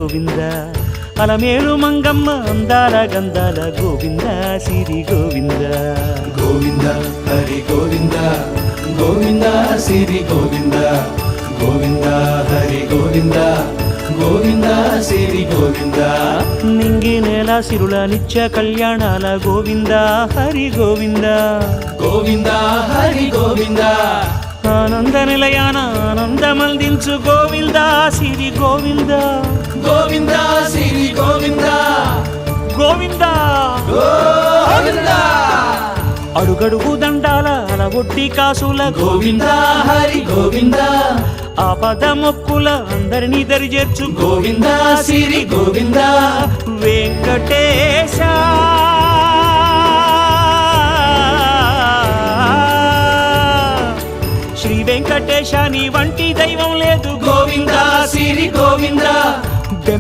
గోవింద అలమేలు మంగమ్మ అందాల గంధాల గోవింద సిరి గోవింద గోవింద హరి గోవింద గోవింద సిరి గోవింద గోవింద హరి గోవింద గోవింద సిరి గోవింద నింగి నేల సిరుల నిత్య కళ్యాణాల గోవింద హరి గోవింద గోవింద హరి గోవింద ఆనంద నిలయాన ఆనందమందించు గోవింద సిరి గోవింద గోవింద సిరి గోవింద గోవింద గోవింద అడుగడుగు దండాల అలవొడ్డి కాసుల గోవింద హరి గోవింద ఆపద మొక్కుల అందరినీ దరిచేర్చు గోవింద సిరి గోవింద వెంకటేశ శ్రీ వెంకటేశ నీ వంటి దైవం లేదు గోవింద సిరి గోవింద